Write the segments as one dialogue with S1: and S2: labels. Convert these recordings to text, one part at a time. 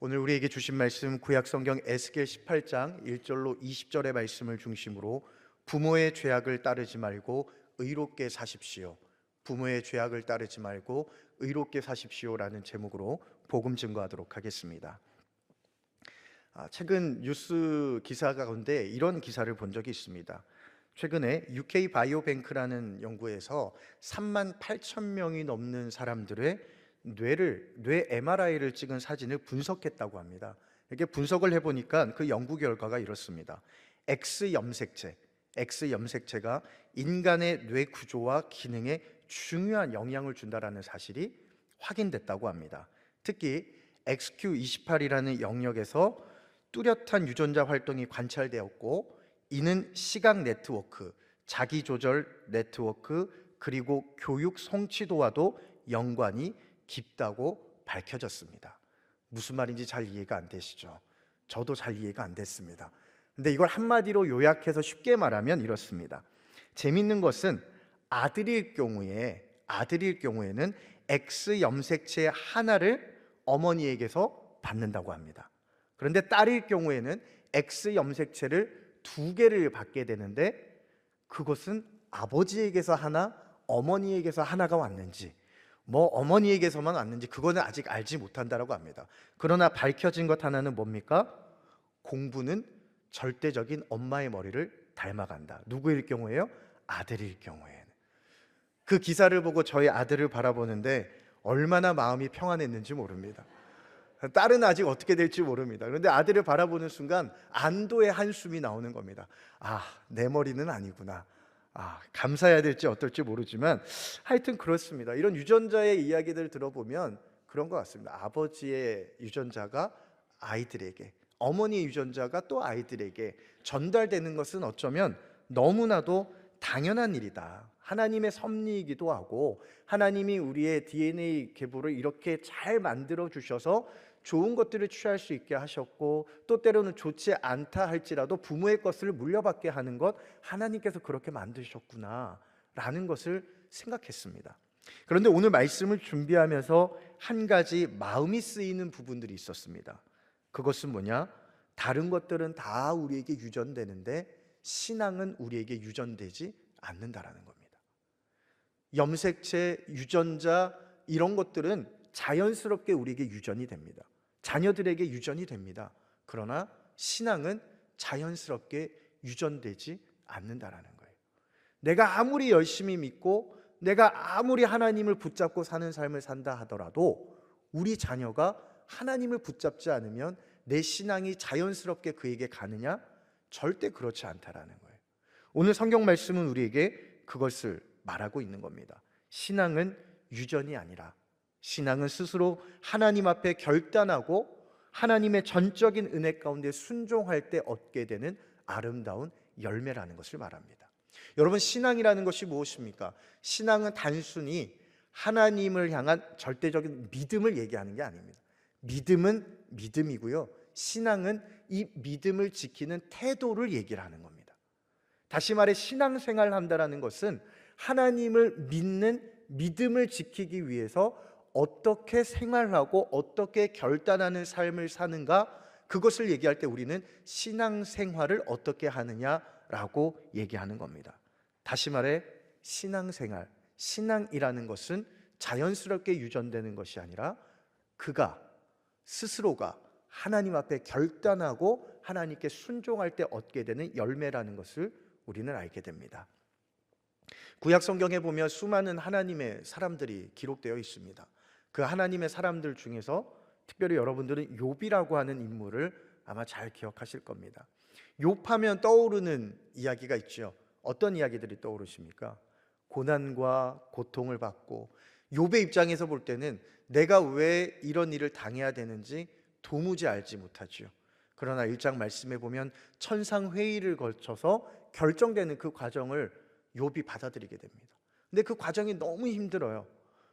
S1: 오늘 우리에게 주신 말씀 구약성경 에스겔 18장 1절로 20절의 말씀을 중심으로 부모의 죄악을 따르지 말고 의롭게 사십시오. 부모의 죄악을 따르지 말고 의롭게 사십시오라는 제목으로 복음 증거하도록 하겠습니다. 최근 뉴스 기사 가운데 이런 기사를 본 적이 있습니다. 최근에 UK 바이오뱅크라는 연구에서 3만 8천 명이 넘는 사람들의 뇌 MRI를 찍은 사진을 분석했다고 합니다. 이렇게 분석을 해보니까 그 연구 결과가 이렇습니다. X염색체가 인간의 뇌 구조와 기능에 중요한 영향을 준다는 사실이 확인됐다고 합니다. 특히 XQ28이라는 영역에서 뚜렷한 유전자 활동이 관찰되었고, 이는 시각 네트워크, 자기 조절 네트워크, 그리고 교육 성취도와도 연관이 깊다고 밝혀졌습니다. 무슨 말인지 잘 이해가 안 되시죠? 저도 잘 이해가 안 됐습니다. 근데 이걸 한마디로 요약해서 쉽게 말하면 이렇습니다. 재밌는 것은 아들일 경우에는 X 염색체 하나를 어머니에게서 받는다고 합니다. 그런데 딸일 경우에는 X 염색체를 2개를 받게 되는데, 그것은 아버지에게서 하나, 어머니에게서 하나가 왔는지, 어머니에게서만 왔는지 그거는 아직 알지 못한다라고 합니다. 그러나 밝혀진 것 하나는 뭡니까? 공부는 절대적인 엄마의 머리를 닮아간다. 누구일 경우에요? 아들일 경우에는. 그 기사를 보고 저희 아들을 바라보는데 얼마나 마음이 평안했는지 모릅니다. 딸은 아직 어떻게 될지 모릅니다. 그런데 아들을 바라보는 순간 안도의 한숨이 나오는 겁니다. 내 머리는 아니구나. 감사해야 될지 어떨지 모르지만 하여튼 그렇습니다. 이런 유전자의 이야기들을 들어보면 그런 것 같습니다. 아버지의 유전자가 아이들에게, 어머니의 유전자가 또 아이들에게 전달되는 것은 어쩌면 너무나도 당연한 일이다. 하나님의 섭리이기도 하고, 하나님이 우리의 DNA 계보를 이렇게 잘 만들어 주셔서 좋은 것들을 취할 수 있게 하셨고, 또 때로는 좋지 않다 할지라도 부모의 것을 물려받게 하는 것, 하나님께서 그렇게 만드셨구나 라는 것을 생각했습니다. 그런데 오늘 말씀을 준비하면서 한 가지 마음이 쓰이는 부분들이 있었습니다. 그것은 뭐냐? 다른 것들은 다 우리에게 유전되는데 신앙은 우리에게 유전되지 않는다라는 겁니다. 염색체, 유전자 이런 것들은 자연스럽게 우리에게 유전이 됩니다. 자녀들에게 유전이 됩니다. 그러나 신앙은 자연스럽게 유전되지 않는다라는 거예요. 내가 아무리 열심히 믿고 내가 아무리 하나님을 붙잡고 사는 삶을 산다 하더라도 우리 자녀가 하나님을 붙잡지 않으면 내 신앙이 자연스럽게 그에게 가느냐? 절대 그렇지 않다라는 거예요. 오늘 성경 말씀은 우리에게 그것을 말하고 있는 겁니다. 신앙은 유전이 아니라 신앙은 스스로 하나님 앞에 결단하고 하나님의 전적인 은혜 가운데 순종할 때 얻게 되는 아름다운 열매라는 것을 말합니다. 여러분, 신앙이라는 것이 무엇입니까? 신앙은 단순히 하나님을 향한 절대적인 믿음을 얘기하는 게 아닙니다. 믿음은 믿음이고요, 신앙은 이 믿음을 지키는 태도를 얘기를 하는 겁니다. 다시 말해 신앙생활을 한다는 것은 하나님을 믿는 믿음을 지키기 위해서 어떻게 생활하고 어떻게 결단하는 삶을 사는가, 그것을 얘기할 때 우리는 신앙생활을 어떻게 하느냐라고 얘기하는 겁니다. 다시 말해 신앙생활, 신앙이라는 것은 자연스럽게 유전되는 것이 아니라 그가 스스로가 하나님 앞에 결단하고 하나님께 순종할 때 얻게 되는 열매라는 것을 우리는 알게 됩니다. 구약 성경에 보면 수많은 하나님의 사람들이 기록되어 있습니다. 그 하나님의 사람들 중에서 특별히 여러분들은 욥이라고 하는 인물을 아마 잘 기억하실 겁니다. 욥하면 떠오르는 이야기가 있죠. 어떤 이야기들이 떠오르십니까? 고난과 고통을 받고, 욥의 입장에서 볼 때는 내가 왜 이런 일을 당해야 되는지 도무지 알지 못하죠. 그러나 1장 말씀에 보면 천상회의를 거쳐서 결정되는 그 과정을 욥이 받아들이게 됩니다. 근데 그 과정이 너무 힘들어요.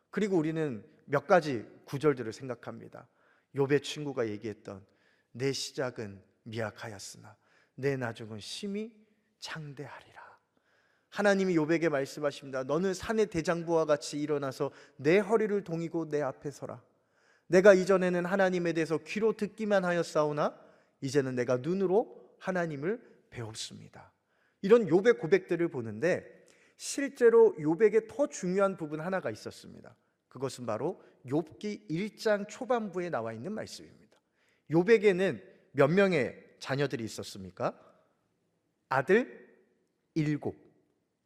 S1: 그리고 우리는 몇 가지 구절들을 생각합니다. 욥의 친구가 얘기했던 내 시작은 미약하였으나 내 나중은 심히 창대하리라. 하나님이 욥에게 말씀하십니다. 너는 산의 대장부와 같이 일어나서 내 허리를 동이고 내 앞에 서라. 내가 이전에는 하나님에 대해서 귀로 듣기만 하였사오나 이제는 내가 눈으로 하나님을 배웠습니다. 이런 욥의 고백들을 보는데 실제로 욥에게 더 중요한 부분 하나가 있었습니다. 그것은 바로 욥기 1장 초반부에 나와 있는 말씀입니다. 욥에게는 몇 명의 자녀들이 있었습니까? 아들 7,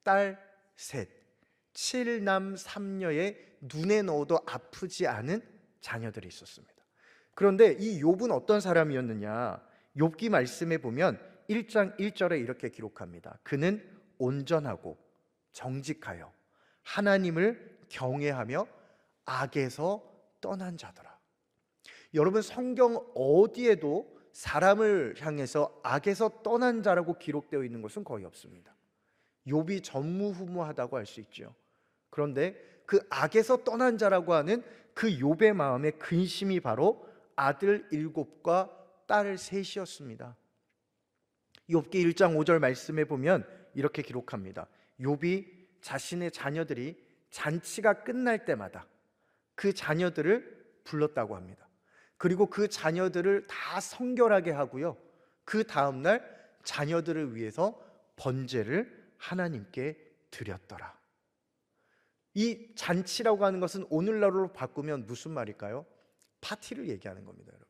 S1: 딸 3, 7남 3녀의 눈에 넣어도 아프지 않은 자녀들이 있었습니다. 그런데 이 욥은 어떤 사람이었느냐? 욥기 말씀에 보면 1장 1절에 이렇게 기록합니다. 그는 온전하고 정직하여 하나님을 경외하며 악에서 떠난 자더라. 여러분, 성경 어디에도 사람을 향해서 악에서 떠난 자라고 기록되어 있는 것은 거의 없습니다. 욥이 전무후무하다고 할 수 있죠. 그런데 그 악에서 떠난 자라고 하는 그 욥의 마음의 근심이 바로 아들 7과 딸 3이었습니다. 욥기 1장 5절 말씀에 보면 이렇게 기록합니다. 욥이 자신의 자녀들이 잔치가 끝날 때마다 그 자녀들을 불렀다고 합니다. 그리고 그 자녀들을 다 성결하게 하고요, 그 다음날 자녀들을 위해서 번제를 하나님께 드렸더라. 이 잔치라고 하는 것은 오늘날로 바꾸면 무슨 말일까요? 파티를 얘기하는 겁니다, 여러분.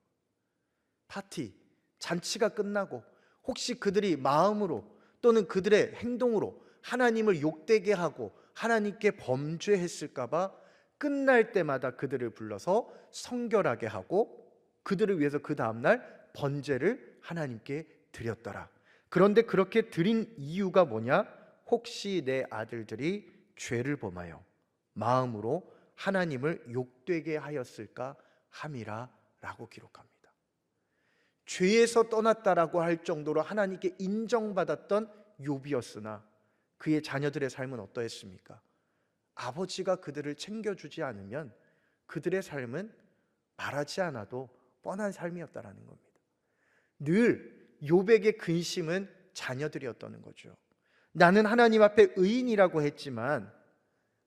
S1: 파티, 잔치가 끝나고 혹시 그들이 마음으로 또는 그들의 행동으로 하나님을 욕되게 하고 하나님께 범죄했을까 봐 끝날 때마다 그들을 불러서 성결하게 하고 그들을 위해서 그 다음날 번제를 하나님께 드렸더라. 그런데 그렇게 드린 이유가 뭐냐? 혹시 내 아들들이 죄를 범하여 마음으로 하나님을 욕되게 하였을까 함이라 라고 기록합니다. 죄에서 떠났다라고 할 정도로 하나님께 인정받았던 욥이었으나 그의 자녀들의 삶은 어떠했습니까? 아버지가 그들을 챙겨주지 않으면 그들의 삶은 말하지 않아도 뻔한 삶이었다라는 겁니다. 늘 욥에게 근심은 자녀들이었다는 거죠. 나는 하나님 앞에 의인이라고 했지만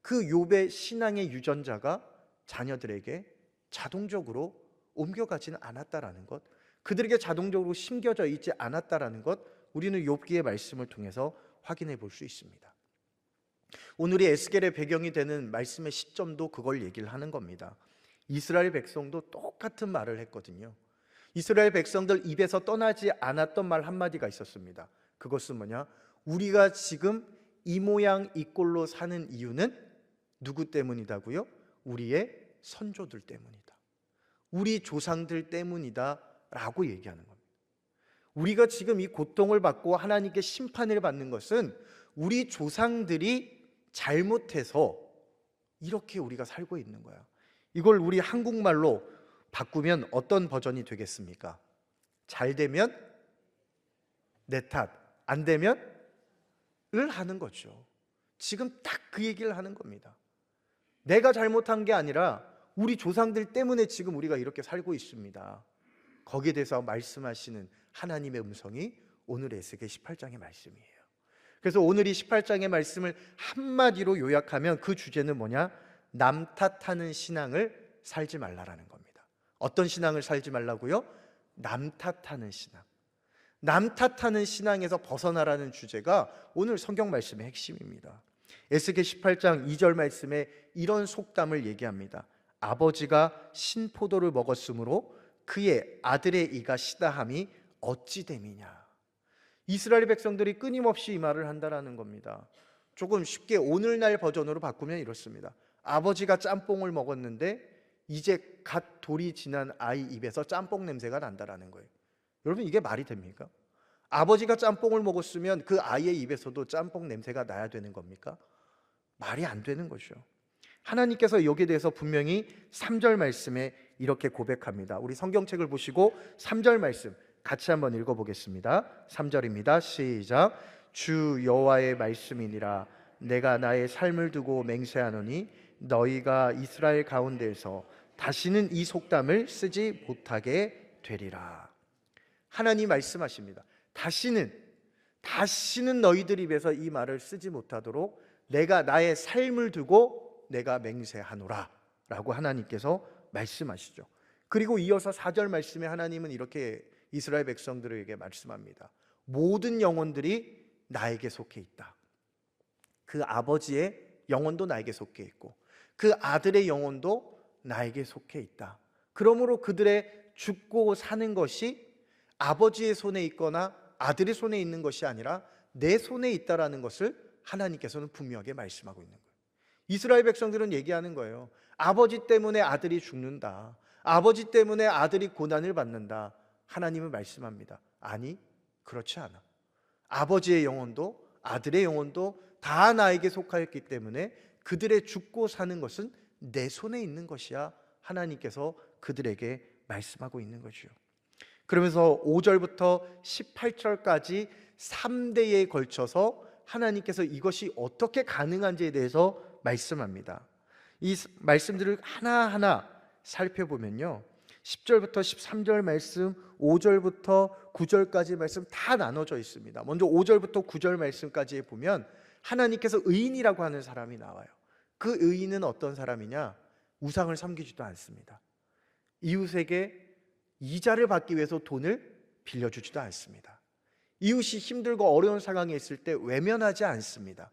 S1: 그 욥의 신앙의 유전자가 자녀들에게 자동적으로 옮겨가지는 않았다라는 것, 그들에게 자동적으로 심겨져 있지 않았다라는 것, 우리는 욥기의 말씀을 통해서 확인해 볼 수 있습니다. 오늘이 에스겔의 배경이 되는 말씀의 시점도 그걸 얘기를 하는 겁니다. 이스라엘 백성도 똑같은 말을 했거든요. 이스라엘 백성들 입에서 떠나지 않았던 말 한마디가 있었습니다. 그것은 뭐냐? 우리가 지금 이 모양 이 꼴로 사는 이유는 누구 때문이다고요? 우리의 선조들 때문이다. 우리 조상들 때문이다 라고 얘기하는 겁니다. 우리가 지금 이 고통을 받고 하나님께 심판을 받는 것은 우리 조상들이 잘못해서 이렇게 우리가 살고 있는 거야. 이걸 우리 한국말로 바꾸면 어떤 버전이 되겠습니까? 잘 되면 내 탓, 안 되면 을 하는 거죠. 지금 딱 그 얘기를 하는 겁니다. 내가 잘못한 게 아니라 우리 조상들 때문에 지금 우리가 이렇게 살고 있습니다. 거기에 대해서 말씀하시는 하나님의 음성이 오늘 에스겔 18장의 말씀이에요. 그래서 오늘 이 18장의 말씀을 한마디로 요약하면 그 주제는 뭐냐? 남 탓하는 신앙을 살지 말라라는 겁니다. 어떤 신앙을 살지 말라고요? 남 탓하는 신앙. 남 탓하는 신앙에서 벗어나라는 주제가 오늘 성경 말씀의 핵심입니다. 에스겔 18장 2절 말씀에 이런 속담을 얘기합니다. 아버지가 신포도를 먹었으므로 그의 아들의 이가 시다함이 어찌 됨이냐. 이스라엘 백성들이 끊임없이 이 말을 한다라는 겁니다. 조금 쉽게 오늘날 버전으로 바꾸면 이렇습니다. 아버지가 짬뽕을 먹었는데 이제 갓 돌이 지난 아이 입에서 짬뽕 냄새가 난다라는 거예요. 여러분, 이게 말이 됩니까? 아버지가 짬뽕을 먹었으면 그 아이의 입에서도 짬뽕 냄새가 나야 되는 겁니까? 말이 안 되는 거죠. 하나님께서 여기에 대해서 분명히 3절 말씀에 이렇게 고백합니다. 우리 성경책을 보시고 3절 말씀 같이 한번 읽어보겠습니다. 3절입니다. 시작. 주 여호와의 말씀이니라. 내가 나의 삶을 두고 맹세하노니 너희가 이스라엘 가운데에서 다시는 이 속담을 쓰지 못하게 되리라. 하나님 말씀하십니다. 다시는 너희들 입에서 이 말을 쓰지 못하도록 내가 나의 삶을 두고 내가 맹세하노라 라고 하나님께서 말씀하시죠. 그리고 이어서 4절 말씀에 하나님은 이렇게 이스라엘 백성들에게 말씀합니다. 모든 영혼들이 나에게 속해 있다. 그 아버지의 영혼도 나에게 속해 있고 그 아들의 영혼도 나에게 속해 있다. 그러므로 그들의 죽고 사는 것이 아버지의 손에 있거나 아들의 손에 있는 것이 아니라 내 손에 있다라는 것을 하나님께서는 분명하게 말씀하고 있는 거예요. 이스라엘 백성들은 얘기하는 거예요. 아버지 때문에 아들이 죽는다. 아버지 때문에 아들이 고난을 받는다. 하나님은 말씀합니다. 아니, 그렇지 않아. 아버지의 영혼도 아들의 영혼도 다 나에게 속하였기 때문에 그들의 죽고 사는 것은 내 손에 있는 것이야. 하나님께서 그들에게 말씀하고 있는 거죠. 그러면서 5절부터 18절까지 3대에 걸쳐서 하나님께서 이것이 어떻게 가능한지에 대해서 말씀합니다. 이 말씀들을 하나하나 살펴보면요, 10절부터 13절 말씀, 5절부터 9절까지 말씀 다 나눠져 있습니다. 먼저 5절부터 9절 말씀까지 보면 하나님께서 의인이라고 하는 사람이 나와요. 그 의인은 어떤 사람이냐? 우상을 섬기지도 않습니다. 이웃에게 이자를 받기 위해서 돈을 빌려주지도 않습니다. 이웃이 힘들고 어려운 상황에 있을 때 외면하지 않습니다.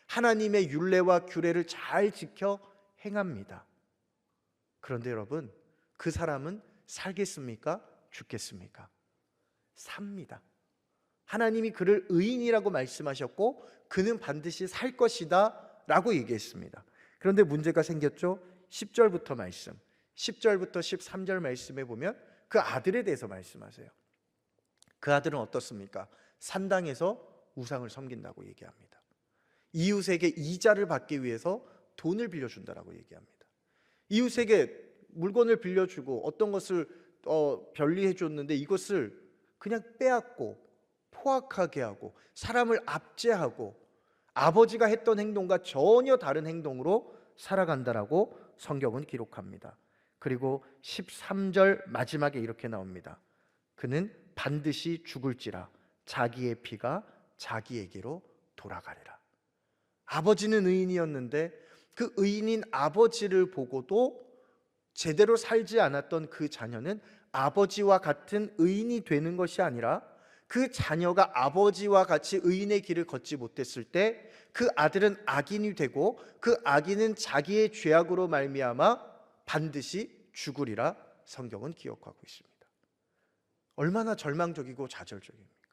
S1: 하나님의 율례와 규례를 잘 지켜 행합니다. 그런데 여러분, 그 사람은 살겠습니까? 죽겠습니까? 삽니다. 하나님이 그를 의인이라고 말씀하셨고 그는 반드시 살 것이다 라고 얘기했습니다. 그런데 문제가 생겼죠. 10절부터 말씀, 10절부터 13절 말씀에 보면 그 아들에 대해서 말씀하세요. 그 아들은 어떻습니까? 산당에서 우상을 섬긴다고 얘기합니다. 이웃에게 이자를 받기 위해서 돈을 빌려준다라고 얘기합니다. 이웃에게 물건을 빌려주고 어떤 것을 변리해 줬는데 이것을 그냥 빼앗고 포악하게 하고 사람을 압제하고 아버지가 했던 행동과 전혀 다른 행동으로 살아간다라고 성경은 기록합니다. 그리고 13절 마지막에 이렇게 나옵니다. 그는 반드시 죽을지라 자기의 피가 자기에게로 돌아가리라. 아버지는 의인이었는데 그 의인인 아버지를 보고도 제대로 살지 않았던 그 자녀는 아버지와 같은 의인이 되는 것이 아니라 그 자녀가 아버지와 같이 의인의 길을 걷지 못했을 때 그 아들은 악인이 되고 그 악인은 자기의 죄악으로 말미암아 반드시 죽으리라 성경은 기억하고 있습니다. 얼마나 절망적이고 좌절적입니까?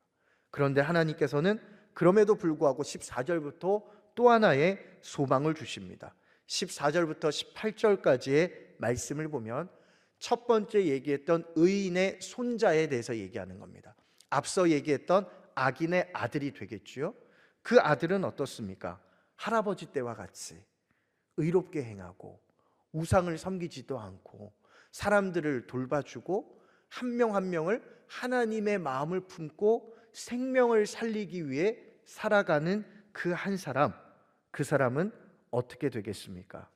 S1: 그런데 하나님께서는 그럼에도 불구하고 14절부터 또 하나의 소망을 주십니다. 14절부터 18절까지의 말씀을 보면 첫 번째 얘기했던 의인의 손자에 대해서 얘기하는 겁니다. 앞서 얘기했던 악인의 아들이 되겠지요. 그 아들은 어떻습니까? 할아버지 때와 같이 의롭게 행하고 우상을 섬기지도 않고 사람들을 돌봐주고 한 명 한 명을 하나님의 마음을 품고 생명을 살리기 위해 살아가는 그 한 사람, 그 사람은 어떻게 되겠습니까?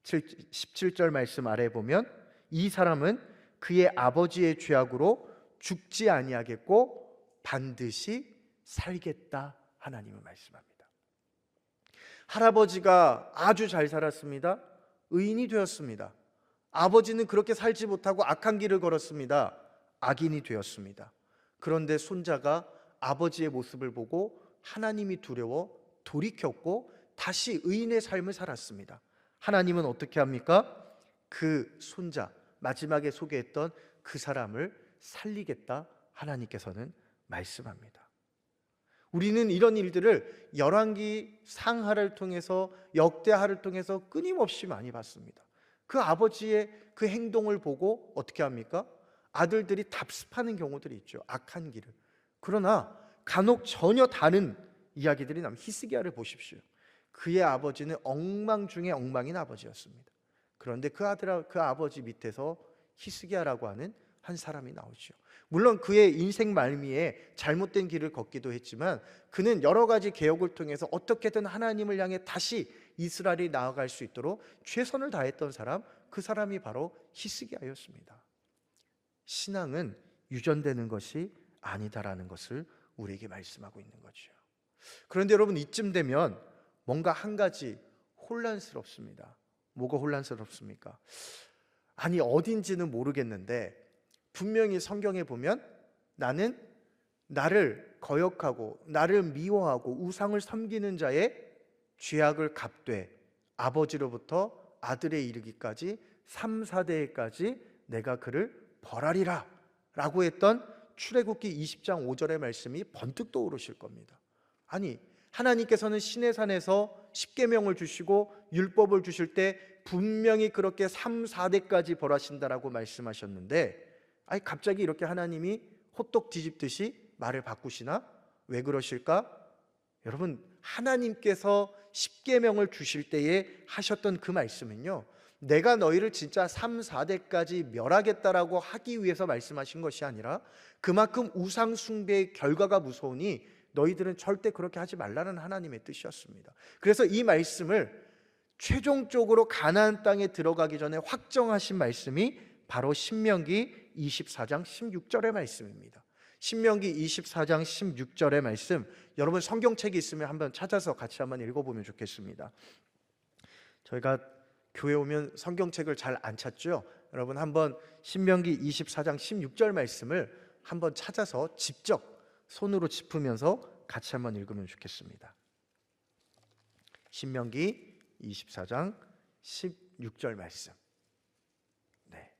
S1: 17절 말씀 아래 보면 이 사람은 그의 아버지의 죄악으로 죽지 아니하겠고 반드시 살겠다 하나님은 말씀합니다. 할아버지가 아주 잘 살았습니다. 의인이 되었습니다. 아버지는 그렇게 살지 못하고 악한 길을 걸었습니다. 악인이 되었습니다. 그런데 손자가 아버지의 모습을 보고 하나님이 두려워 돌이켰고 다시 의인의 삶을 살았습니다. 하나님은 어떻게 합니까? 그 손자, 마지막에 소개했던 그 사람을 살리겠다 하나님께서는 말씀합니다. 우리는 이런 일들을 열왕기 상하를 통해서 역대하를 통해서 끊임없이 많이 봤습니다. 그 아버지의 그 행동을 보고 어떻게 합니까? 아들들이 답습하는 경우들이 있죠. 악한 길을. 그러나 간혹 전혀 다른 이야기들이 나옵니다. 히스기야를 보십시오. 그의 아버지는 엉망 중에 엉망인 아버지였습니다. 그런데 그 아버지 밑에서 히스기야라고 하는 한 사람이 나오죠. 물론 그의 인생 말미에 잘못된 길을 걷기도 했지만 그는 여러 가지 개혁을 통해서 어떻게든 하나님을 향해 다시 이스라엘이 나아갈 수 있도록 최선을 다했던 사람, 그 사람이 바로 히스기야였습니다. 신앙은 유전되는 것이 아니다라는 것을 우리에게 말씀하고 있는 거죠. 그런데 여러분, 이쯤 되면 뭔가 한 가지 혼란스럽습니다. 뭐가 혼란스럽습니까? 아니 어딘지는 모르겠는데 분명히 성경에 보면 나는 나를 거역하고 나를 미워하고 우상을 섬기는 자의 죄악을 갚되 아버지로부터 아들에 이르기까지 3, 4대까지 내가 그를 벌하리라 라고 했던 출애굽기 20장 5절의 말씀이 번뜩 떠오르실 겁니다. 아니 하나님께서는 시내산에서 십계명을 주시고 율법을 주실 때 분명히 그렇게 3, 4대까지 벌하신다라고 말씀하셨는데 아니 갑자기 이렇게 하나님이 호떡 뒤집듯이 말을 바꾸시나? 왜 그러실까? 여러분 하나님께서 십계명을 주실 때에 하셨던 그 말씀은요 내가 너희를 진짜 3, 4대까지 멸하겠다라고 하기 위해서 말씀하신 것이 아니라 그만큼 우상 숭배의 결과가 무서우니 너희들은 절대 그렇게 하지 말라는 하나님의 뜻이었습니다. 그래서 이 말씀을 최종적으로 가나안 땅에 들어가기 전에 확정하신 말씀이 바로 신명기 24장 16절의 말씀입니다. 신명기 24장 16절의 말씀, 여러분 성경책이 있으면 한번 찾아서 같이 한번 읽어보면 좋겠습니다. 저희가 교회 오면 성경책을 잘 안 찾죠? 여러분 한번 신명기 24장 16절 말씀을 한번 찾아서 직접 손으로 짚으면서 같이 한번 읽으면 좋겠습니다. 신명기 24장 16절 말씀. 네.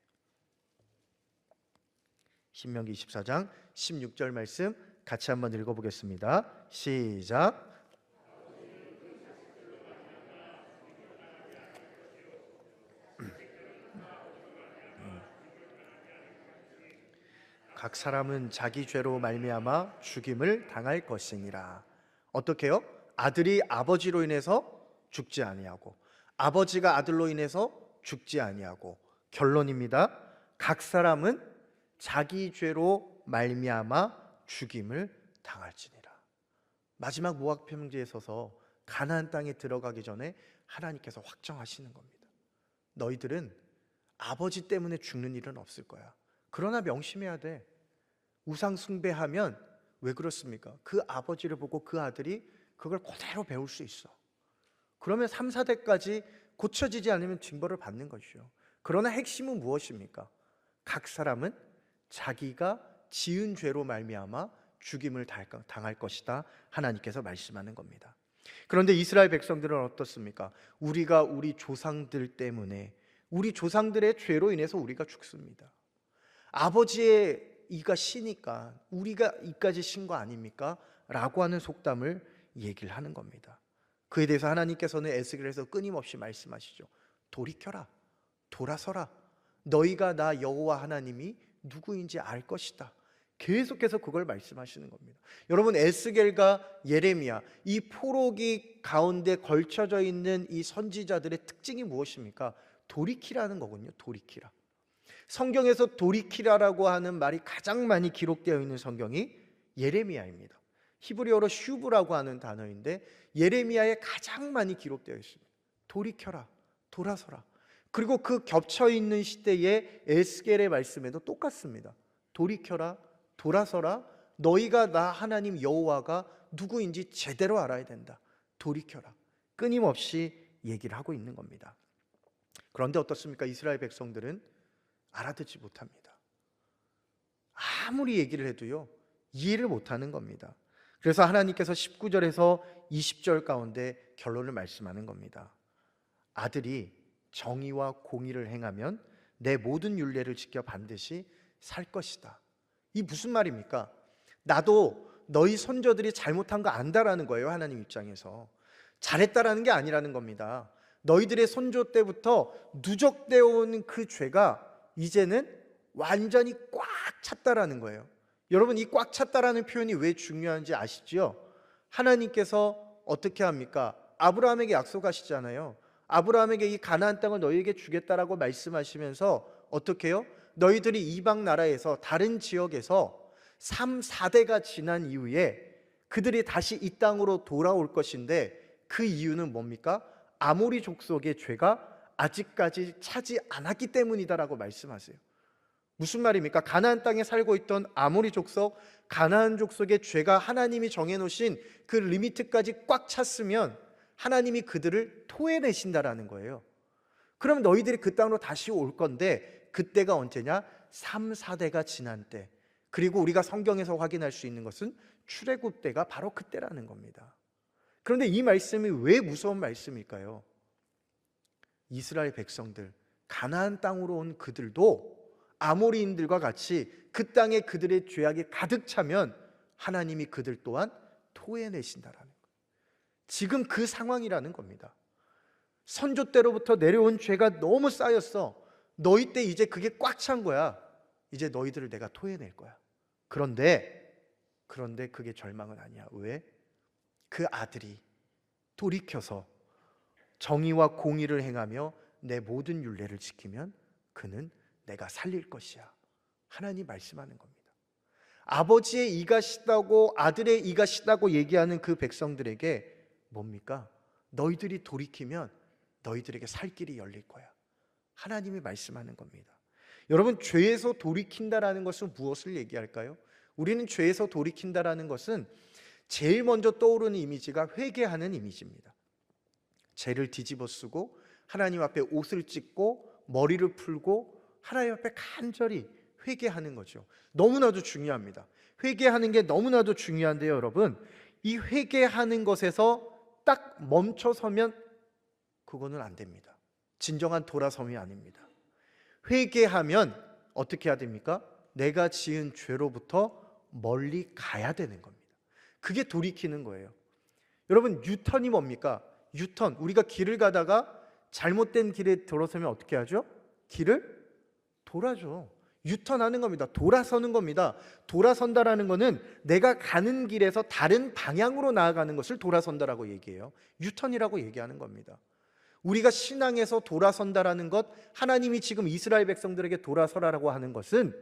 S1: 신명기 24장 16절 말씀 같이 한번 읽어보겠습니다. 시작. 각 사람은 자기 죄로 말미암아 죽임을 당할 것이니라. 어떻게요? 아들이 아버지로 인해서 죽지 아니하고 아버지가 아들로 인해서 죽지 아니하고 결론입니다. 각 사람은 자기 죄로 말미암아 죽임을 당할지니라. 마지막 모압 평지에 서서 가나안 땅에 들어가기 전에 하나님께서 확정하시는 겁니다. 너희들은 아버지 때문에 죽는 일은 없을 거야. 그러나 명심해야 돼. 우상 숭배하면 왜 그렇습니까? 그 아버지를 보고 그 아들이 그걸 그대로 배울 수 있어. 그러면 3, 4대까지 고쳐지지 않으면 징벌을 받는 것이죠. 그러나 핵심은 무엇입니까? 각 사람은 자기가 지은 죄로 말미암아 죽임을 당할 것이다 하나님께서 말씀하는 겁니다. 그런데 이스라엘 백성들은 어떻습니까? 우리가 우리 조상들 때문에 우리 조상들의 죄로 인해서 우리가 죽습니다. 아버지의 이가 시니까 우리가 이까지 신 거 아닙니까? 라고 하는 속담을 얘기를 하는 겁니다. 그에 대해서 하나님께서는 에스겔에서 끊임없이 말씀하시죠. 돌이켜라, 돌아서라. 너희가 나 여호와 하나님이 누구인지 알 것이다. 계속해서 그걸 말씀하시는 겁니다. 여러분 에스겔과 예레미야 이 포로기 가운데 걸쳐져 있는 이 선지자들의 특징이 무엇입니까? 돌이키라는 거군요. 돌이키라. 성경에서 돌이키라라고 하는 말이 가장 많이 기록되어 있는 성경이 예레미야입니다. 히브리어로 슈브라고 하는 단어인데 예레미야에 가장 많이 기록되어 있습니다. 돌이켜라, 돌아서라. 그리고 그 겹쳐 있는 시대에 에스겔의 말씀에도 똑같습니다. 돌이켜라, 돌아서라. 너희가 나 하나님 여호와가 누구인지 제대로 알아야 된다. 돌이켜라. 끊임없이 얘기를 하고 있는 겁니다. 그런데 어떻습니까? 이스라엘 백성들은 알아듣지 못합니다. 아무리 얘기를 해도요 이해를 못하는 겁니다. 그래서 하나님께서 19절에서 20절 가운데 결론을 말씀하는 겁니다. 아들이 정의와 공의를 행하면 내 모든 율례를 지켜 반드시 살 것이다. 이 무슨 말입니까? 나도 너희 손자들이 잘못한 거 안다라는 거예요. 하나님 입장에서 잘했다라는 게 아니라는 겁니다. 너희들의 손조 때부터 누적되어 온 그 죄가 이제는 완전히 꽉 찼다라는 거예요. 여러분 이 꽉 찼다라는 표현이 왜 중요한지 아시죠? 하나님께서 어떻게 합니까? 아브라함에게 약속하시잖아요. 아브라함에게 이 가나안 땅을 너희에게 주겠다라고 말씀하시면서 어떻게 해요? 너희들이 이방 나라에서 다른 지역에서 3, 4대가 지난 이후에 그들이 다시 이 땅으로 돌아올 것인데 그 이유는 뭡니까? 아모리 족속의 죄가 아직까지 차지 않았기 때문이다라고 말씀하세요. 무슨 말입니까? 가나안 땅에 살고 있던 아모리 족속, 가나안 족속의 죄가 하나님이 정해놓으신 그 리미트까지 꽉 찼으면 하나님이 그들을 토해내신다라는 거예요. 그럼 너희들이 그 땅으로 다시 올 건데 그때가 언제냐? 3, 4대가 지난 때. 그리고 우리가 성경에서 확인할 수 있는 것은 출애굽 때가 바로 그때라는 겁니다. 그런데 이 말씀이 왜 무서운 말씀일까요? 이스라엘 백성들, 가나안 땅으로 온 그들도 아모리인들과 같이 그 땅에 그들의 죄악이 가득 차면 하나님이 그들 또한 토해내신다라는 거예요. 지금 그 상황이라는 겁니다. 선조 때로부터 내려온 죄가 너무 쌓였어. 너희 때 이제 그게 꽉 찬 거야. 이제 너희들을 내가 토해낼 거야. 그런데 그게 절망은 아니야. 왜? 그 아들이 돌이켜서 정의와 공의를 행하며 내 모든 율례를 지키면 그는 내가 살릴 것이야. 하나님 말씀하는 겁니다. 아버지의 이가 시다고 아들의 이가 시다고 얘기하는 그 백성들에게 뭡니까? 너희들이 돌이키면 너희들에게 살 길이 열릴 거야. 하나님이 말씀하는 겁니다. 여러분, 죄에서 돌이킨다라는 것은 무엇을 얘기할까요? 우리는 죄에서 돌이킨다라는 것은 제일 먼저 떠오르는 이미지가 회개하는 이미지입니다. 죄를 뒤집어 쓰고 하나님 앞에 옷을 찢고 머리를 풀고 하나님 앞에 간절히 회개하는 거죠. 너무나도 중요합니다. 회개하는 게 너무나도 중요한데요, 여러분, 이 회개하는 것에서 딱 멈춰서면 그거는 안 됩니다. 진정한 돌아섬이 아닙니다. 회개하면 어떻게 해야 됩니까? 내가 지은 죄로부터 멀리 가야 되는 겁니다. 그게 돌이키는 거예요. 여러분, 유턴이 뭡니까? 유턴, 우리가 길을 가다가 잘못된 길에 들어서면 어떻게 하죠? 길을 돌아줘. 유턴하는 겁니다. 돌아서는 겁니다. 돌아선다라는 것은 내가 가는 길에서 다른 방향으로 나아가는 것을 돌아선다라고 얘기해요. 유턴이라고 얘기하는 겁니다. 우리가 신앙에서 돌아선다라는 것, 하나님이 지금 이스라엘 백성들에게 돌아서라라고 하는 것은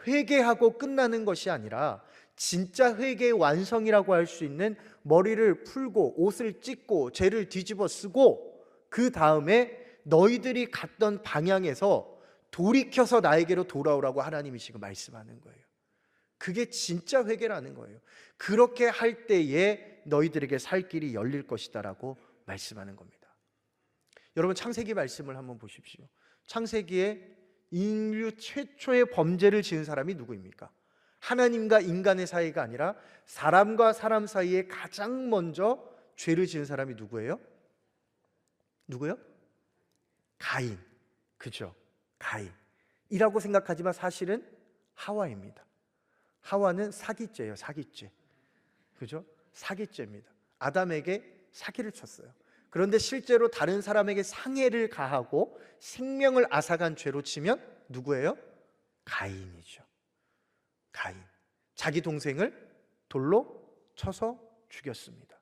S1: 회개하고 끝나는 것이 아니라 진짜 회개의 완성이라고 할 수 있는 머리를 풀고 옷을 찢고 죄를 뒤집어 쓰고 그 다음에 너희들이 갔던 방향에서 돌이켜서 나에게로 돌아오라고 하나님이 지금 말씀하는 거예요. 그게 진짜 회개라는 거예요. 그렇게 할 때에 너희들에게 살 길이 열릴 것이다라고 말씀하는 겁니다. 여러분, 창세기 말씀을 한번 보십시오. 창세기에 인류 최초의 범죄를 지은 사람이 누구입니까? 하나님과 인간의 사이가 아니라 사람과 사람 사이에 가장 먼저 죄를 지은 사람이 누구예요? 누구요? 가인. 그죠? 가인이라고 생각하지만 사실은 하와입니다. 하와는 사기죄예요. 사기죄. 그죠? 사기죄입니다. 아담에게 사기를 쳤어요. 그런데 실제로 다른 사람에게 상해를 가하고 생명을 앗아간 죄로 치면 누구예요? 가인이죠. 가인. 자기 동생을 돌로 쳐서 죽였습니다.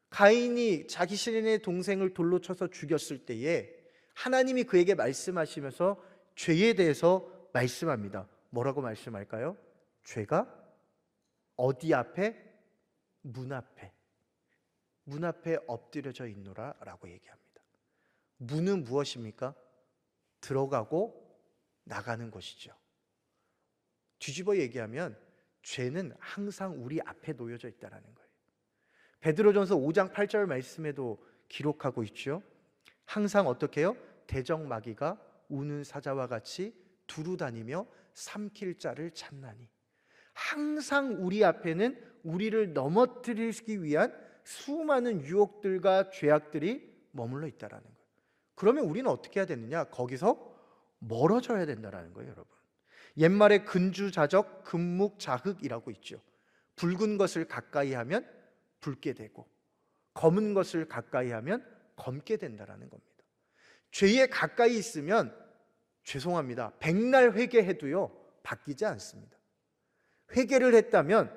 S1: 가인이 자기 신의 동생을 돌로 쳐서 죽였을 때에 하나님이 그에게 말씀하시면서 죄에 대해서 말씀합니다. 뭐라고 말씀할까요? 죄가 어디 앞에? 문 앞에. 문 앞에 엎드려져 있노라 라고 얘기합니다. 문은 무엇입니까? 들어가고 나가는 것이죠. 뒤집어 얘기하면 죄는 항상 우리 앞에 놓여져 있다는 거예요. 베드로전서 5장 8절 말씀에도 기록하고 있죠. 항상 어떻게 해요? 대적마귀가 우는 사자와 같이 두루다니며 삼킬 자를 찾나니. 항상 우리 앞에는 우리를 넘어뜨리기 위한 수많은 유혹들과 죄악들이 머물러 있다는 거예요. 그러면 우리는 어떻게 해야 되느냐? 거기서 멀어져야 된다는 거예요, 여러분. 옛말에 근주자적, 금묵자흑이라고 있죠. 붉은 것을 가까이 하면 붉게 되고 검은 것을 가까이 하면 검게 된다는 겁니다. 죄에 가까이 있으면 죄송합니다. 백날 회개해도요 바뀌지 않습니다. 회개를 했다면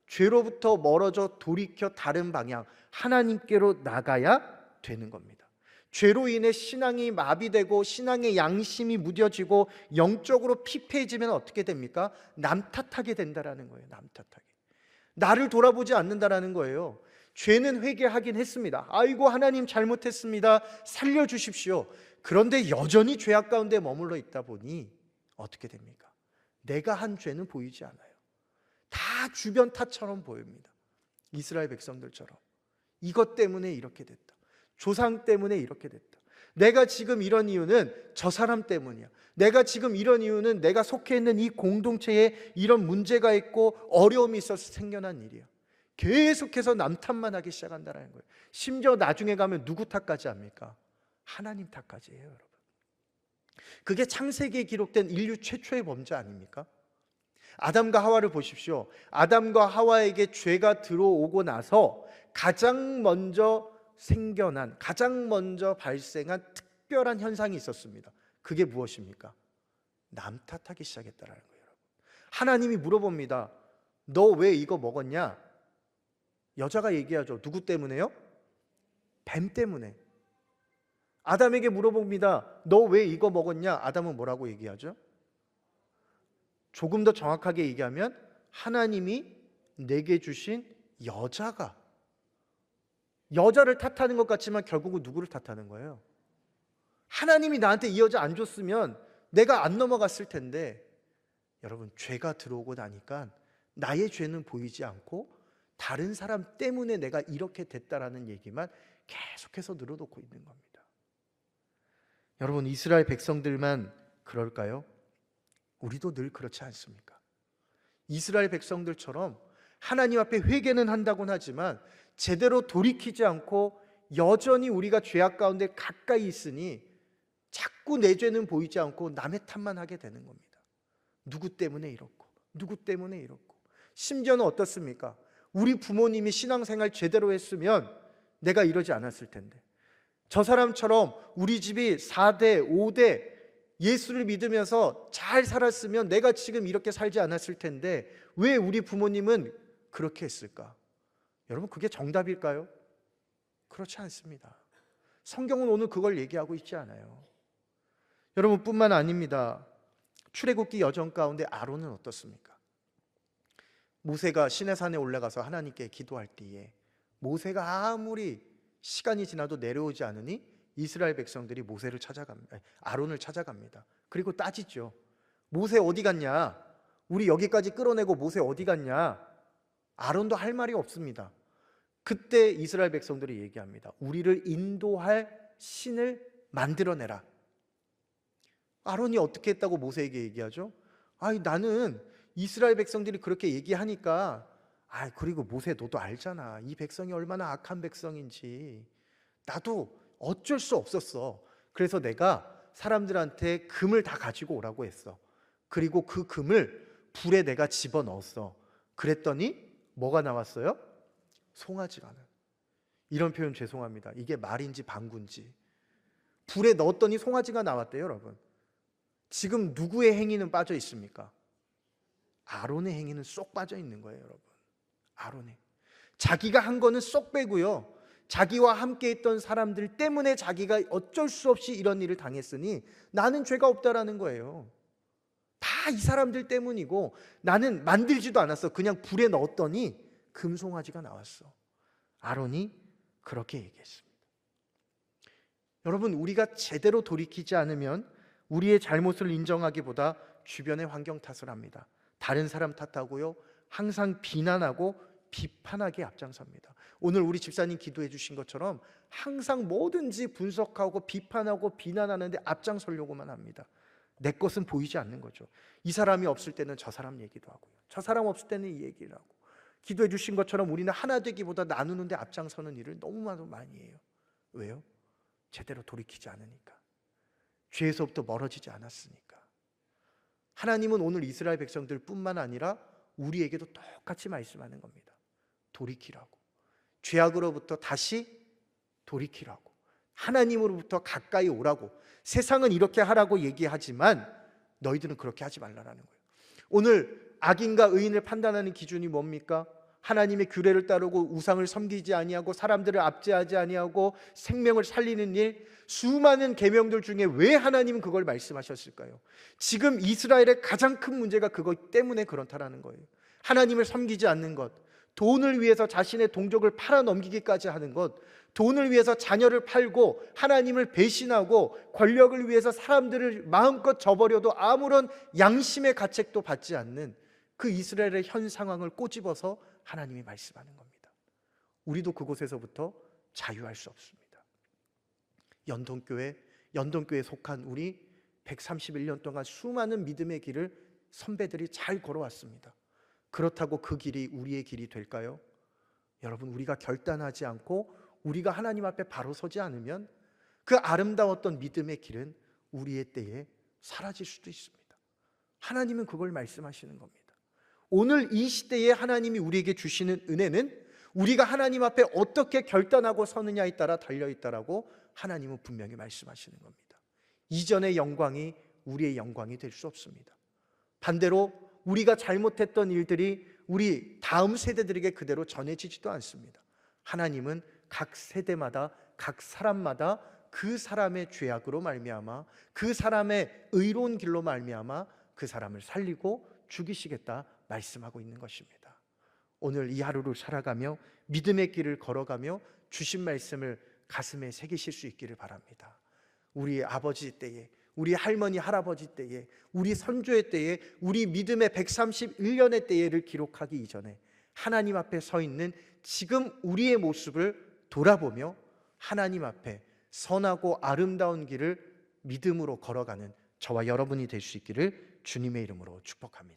S1: 죄로부터 멀어져 돌이켜 다른 방향 하나님께로 나가야 되는 겁니다. 죄로 인해 신앙이 마비되고 신앙의 양심이 무뎌지고 영적으로 피폐해지면 어떻게 됩니까? 남 탓하게 된다라는 거예요. 남 탓하게. 나를 돌아보지 않는다라는 거예요. 죄는 회개하긴 했습니다. 아이고 하나님 잘못했습니다. 살려주십시오. 그런데 여전히 죄악 가운데 머물러 있다 보니 어떻게 됩니까? 내가 한 죄는 보이지 않아요. 다 주변 탓처럼 보입니다. 이스라엘 백성들처럼. 이것 때문에 이렇게 됐다. 조상 때문에 이렇게 됐다. 내가 지금 이런 이유는 저 사람 때문이야. 내가 지금 이런 이유는 내가 속해 있는 이 공동체에 이런 문제가 있고 어려움이 있어서 생겨난 일이야. 계속해서 남 탓만 하기 시작한다는 거예요. 심지어 나중에 가면 누구 탓까지 합니까? 하나님 탓까지 해요, 여러분. 그게 창세기에 기록된 인류 최초의 범죄 아닙니까? 아담과 하와를 보십시오. 아담과 하와에게 죄가 들어오고 나서 가장 먼저 생겨난, 가장 먼저 발생한 특별한 현상이 있었습니다. 그게 무엇입니까? 남 탓하기 시작했다는 거예요, 여러분. 하나님이 물어봅니다. 너 왜 이거 먹었냐? 여자가 얘기하죠. 누구 때문에요? 뱀 때문에. 아담에게 물어봅니다. 너 왜 이거 먹었냐? 아담은 뭐라고 얘기하죠? 조금 더 정확하게 얘기하면 하나님이 내게 주신 여자를 탓하는 것 같지만 결국은 누구를 탓하는 거예요? 하나님이 나한테 이 여자 안 줬으면 내가 안 넘어갔을 텐데. 여러분, 죄가 들어오고 나니까 나의 죄는 보이지 않고 다른 사람 때문에 내가 이렇게 됐다라는 얘기만 계속해서 늘어놓고 있는 겁니다. 여러분, 이스라엘 백성들만 그럴까요? 우리도 늘 그렇지 않습니까? 이스라엘 백성들처럼 하나님 앞에 회개는 한다고는 하지만 제대로 돌이키지 않고 여전히 우리가 죄악 가운데 가까이 있으니 자꾸 내 죄는 보이지 않고 남의 탓만 하게 되는 겁니다. 누구 때문에 이렇고 누구 때문에 이렇고. 심지어는 어떻습니까? 우리 부모님이 신앙생활 제대로 했으면 내가 이러지 않았을 텐데, 저 사람처럼 우리 집이 4대 5대 예수를 믿으면서 잘 살았으면 내가 지금 이렇게 살지 않았을 텐데 왜 우리 부모님은 그렇게 했을까? 여러분, 그게 정답일까요? 그렇지 않습니다. 성경은 오늘 그걸 얘기하고 있지 않아요. 여러분, 뿐만 아닙니다. 출애굽기 여정 가운데 아론은 어떻습니까? 모세가 시내산에 올라가서 하나님께 기도할 때에 모세가 아무리 시간이 지나도 내려오지 않으니 이스라엘 백성들이 아론을 찾아갑니다. 그리고 따지죠. 모세 어디 갔냐? 우리 여기까지 끌어내고 모세 어디 갔냐? 아론도 할 말이 없습니다. 그때 이스라엘 백성들이 얘기합니다. 우리를 인도할 신을 만들어내라. 아론이 어떻게 했다고 모세에게 얘기하죠? 나는 이스라엘 백성들이 그렇게 얘기하니까, 그리고 모세 너도 알잖아. 이 백성이 얼마나 악한 백성인지. 나도 어쩔 수 없었어. 그래서 내가 사람들한테 금을 다 가지고 오라고 했어. 그리고 그 금을 불에 내가 집어넣었어. 그랬더니 뭐가 나왔어요? 송아지가 나요. 이런 표현 죄송합니다. 이게 말인지 방구인지. 불에 넣었더니 송아지가 나왔대요, 여러분. 지금 누구의 행위는 빠져 있습니까? 아론의 행위는 쏙 빠져 있는 거예요, 여러분. 아론의. 자기가 한 거는 쏙 빼고요. 자기와 함께 있던 사람들 때문에 자기가 어쩔 수 없이 이런 일을 당했으니 나는 죄가 없다라는 거예요. 다 이 사람들 때문이고 나는 만들지도 않았어. 그냥 불에 넣었더니 금송아지가 나왔어. 아론이 그렇게 얘기했습니다. 여러분, 우리가 제대로 돌이키지 않으면 우리의 잘못을 인정하기보다 주변의 환경 탓을 합니다. 다른 사람 탓하고요. 항상 비난하고 비판하게 앞장섭니다. 오늘 우리 집사님 기도해 주신 것처럼 항상 뭐든지 분석하고 비판하고 비난하는데 앞장서려고만 합니다. 내 것은 보이지 않는 거죠. 이 사람이 없을 때는 저 사람 얘기도 하고요. 저 사람 없을 때는 이 얘기를 하고. 기도해 주신 것처럼 우리는 하나 되기보다 나누는데 앞장서는 일을 너무 많이 해요. 왜요? 제대로 돌이키지 않으니까. 죄에서부터 멀어지지 않았으니까. 하나님은 오늘 이스라엘 백성들 뿐만 아니라 우리에게도 똑같이 말씀하는 겁니다. 돌이키라고. 죄악으로부터 다시 돌이키라고. 하나님으로부터 가까이 오라고. 세상은 이렇게 하라고 얘기하지만 너희들은 그렇게 하지 말라라는 거예요. 오늘 악인과 의인을 판단하는 기준이 뭡니까? 하나님의 규례를 따르고 우상을 섬기지 아니하고 사람들을 압제하지 아니하고 생명을 살리는 일, 수많은 계명들 중에 왜 하나님은 그걸 말씀하셨을까요? 지금 이스라엘의 가장 큰 문제가 그것 때문에 그렇다라는 거예요. 하나님을 섬기지 않는 것, 돈을 위해서 자신의 동족을 팔아넘기기까지 하는 것, 돈을 위해서 자녀를 팔고 하나님을 배신하고 권력을 위해서 사람들을 마음껏 저버려도 아무런 양심의 가책도 받지 않는 그 이스라엘의 현 상황을 꼬집어서 하나님이 말씀하는 겁니다. 우리도 그곳에서부터 자유할 수 없습니다. 연동교회 연동교회에 속한 우리 131년 동안 수많은 믿음의 길을 선배들이 잘 걸어왔습니다. 그렇다고 그 길이 우리의 길이 될까요? 여러분, 우리가 결단하지 않고 우리가 하나님 앞에 바로 서지 않으면 그 아름다웠던 믿음의 길은 우리의 때에 사라질 수도 있습니다. 하나님은 그걸 말씀하시는 겁니다. 오늘 이 시대에 하나님이 우리에게 주시는 은혜는 우리가 하나님 앞에 어떻게 결단하고 서느냐에 따라 달려있다라고 하나님은 분명히 말씀하시는 겁니다. 이전의 영광이 우리의 영광이 될 수 없습니다. 반대로 우리가 잘못했던 일들이 우리 다음 세대들에게 그대로 전해지지도 않습니다. 하나님은 각 세대마다 각 사람마다 그 사람의 죄악으로 말미암아 그 사람의 의로운 길로 말미암아 그 사람을 살리고 죽이시겠다 말씀하고 있는 것입니다. 오늘 이 하루를 살아가며 믿음의 길을 걸어가며 주신 말씀을 가슴에 새기실 수 있기를 바랍니다. 우리 아버지 때에, 우리 할머니 할아버지 때에, 우리 선조의 때에, 우리 믿음의 131년의 때를 기록하기 이전에 하나님 앞에 서 있는 지금 우리의 모습을 돌아보며 하나님 앞에 선하고 아름다운 길을 믿음으로 걸어가는 저와 여러분이 될 수 있기를 주님의 이름으로 축복합니다.